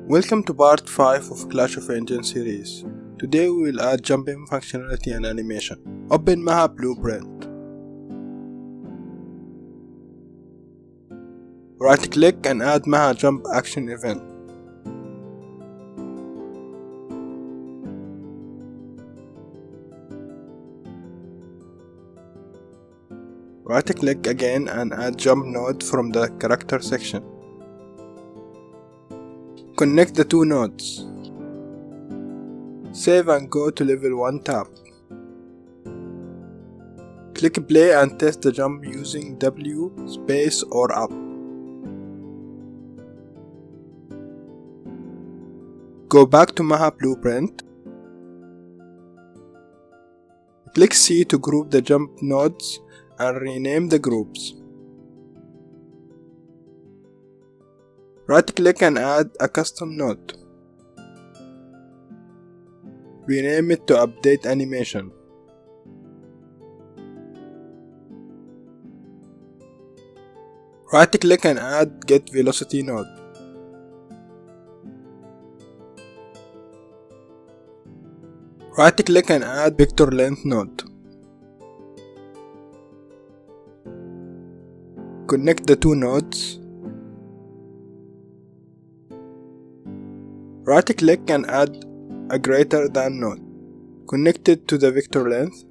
Welcome to part 5 of Clash of Engines series. Today we will add jumping functionality and animation. Open Maha Blueprint. Right click and add Maha Jump action event. Right click again and add jump node from the character section. Connect the two nodes. Save and go to level 1 tab. Click play and test the jump using W, space or up. Go back to Maha Blueprint. Click C to group the jump nodes and rename the groups. Right click and add a custom node. Rename it to update animation. Right click and add get velocity node. Right click and add vector length node. Connect the two nodes. Right click and add a greater than node. Connect it to the vector length.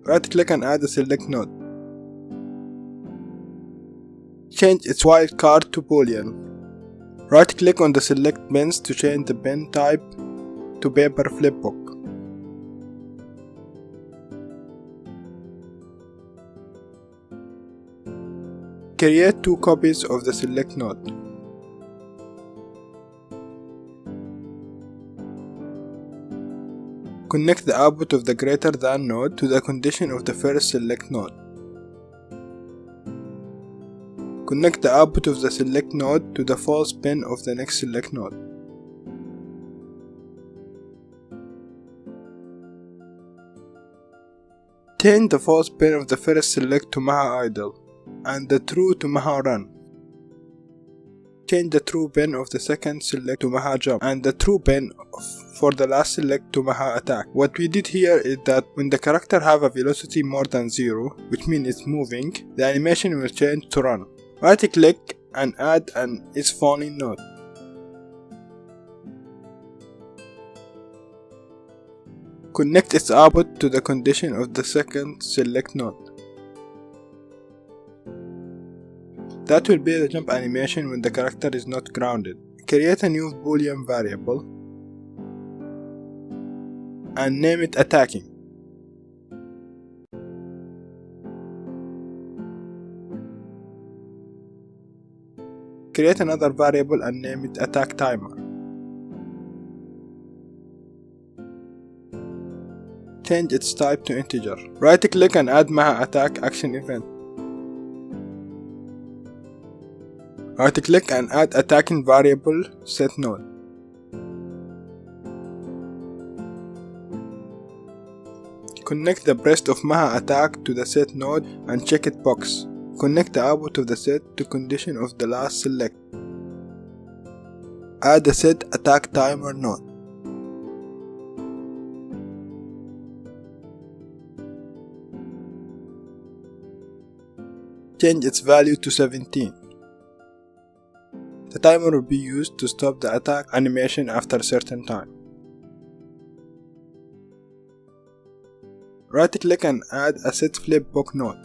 Right click and add a select node. Change its wildcard to Boolean. Right click on the select bins to change the bin type to paper flipbook. Create two copies of the select node. Connect the output of the greater than node to the condition of the first select node. Connect the output of the select node to the false bin of the next select node. Change the false bin of the first select to Maha idle and the true to Maha run. Change the true bin of the second select to Maha jump and the true bin for the last select to Maha attack. What we did here is that when the character have a velocity more than 0, which means it's moving, the animation will change to run. Right click and add an is falling node. Connect its output to the condition of the second select node. That will be the jump animation when the character is not grounded. Create a new Boolean variable and name it attacking. Create another variable and name it attack timer. Change its type to integer. Right click and add Maha attack action event. Right click and add attacking variable set node. Connect the breast of Maha attack to the set node and check it box. Connect the output of the set to condition of the last select. Add the set attack timer node. Change its value to 17. The timer will be used to stop the attack animation after a certain time. Right click and add a set flipbook node.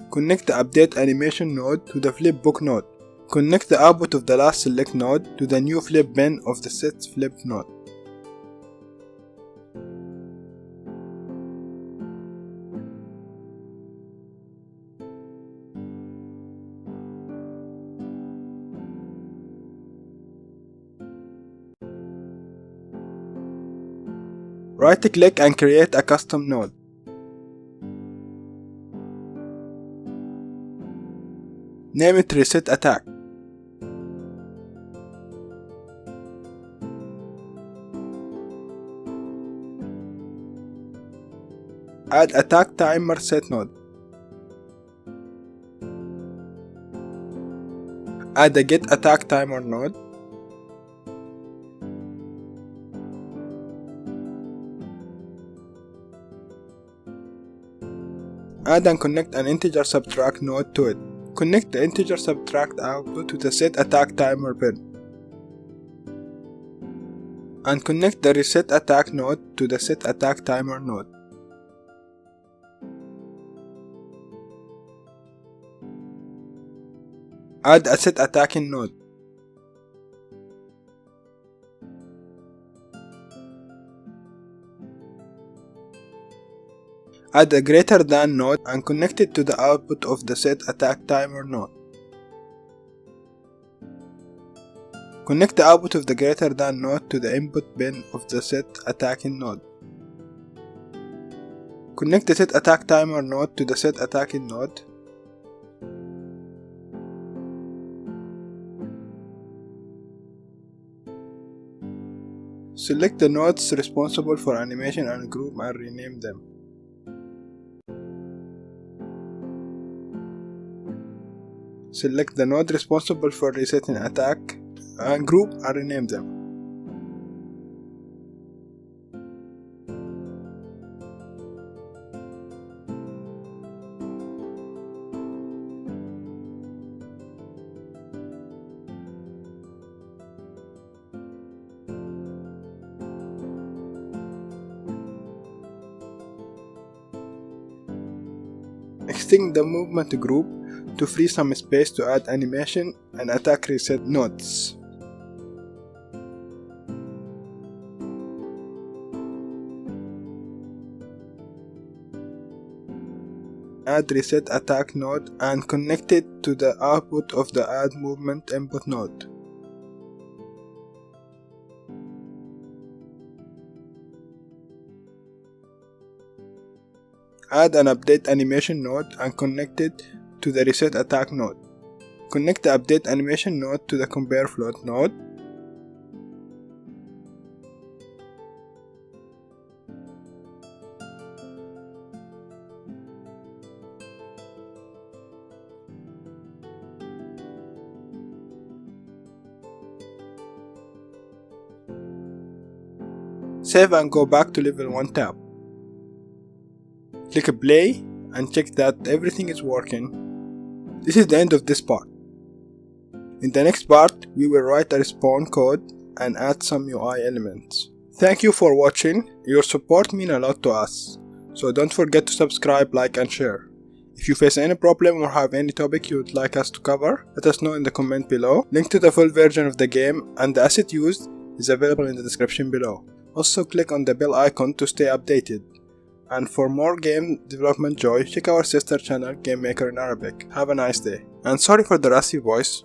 Connect the update animation node to the flipbook node. Connect the output of the last select node to the new flip bin of the set flip node. Right click and create a custom node. Name it reset attack. Add attack timer set node. Add a get attack timer node. Add and connect an integer subtract node to it. Connect the integer subtract output to the set attack timer pin. And connect the reset attack node to the set attack timer node. Add a set attacking node. Add a greater than node and connect it to the output of the set attack timer node. Connect the output of the greater than node to the input pin of the set attacking node. Connect the set attack timer node to the set attacking node. Select the nodes responsible for animation and group and rename them. Select the node responsible for resetting attack and group and rename them. Extend the movement group to free some space to add animation and attack reset nodes. Add reset attack node and connect it to the output of the add movement input node. Add an update animation node and connect it to the reset attack node. Connect the update animation node to the compare float node. Save and go back to level 1 tab. Click play and check that everything is working. This is the end of this part. In the next part, we will write a respawn code and add some UI elements. Thank you for watching. Your support means a lot to us. So don't forget to subscribe, like and share. If you face any problem or have any topic you would like us to cover, let us know in the comment below. Link to the full version of the game and the asset used is available in the description below. Also click on the bell icon to stay updated. And for more game development joy, check our sister channel Game Maker in Arabic. Have a nice day. And sorry for the raspy voice.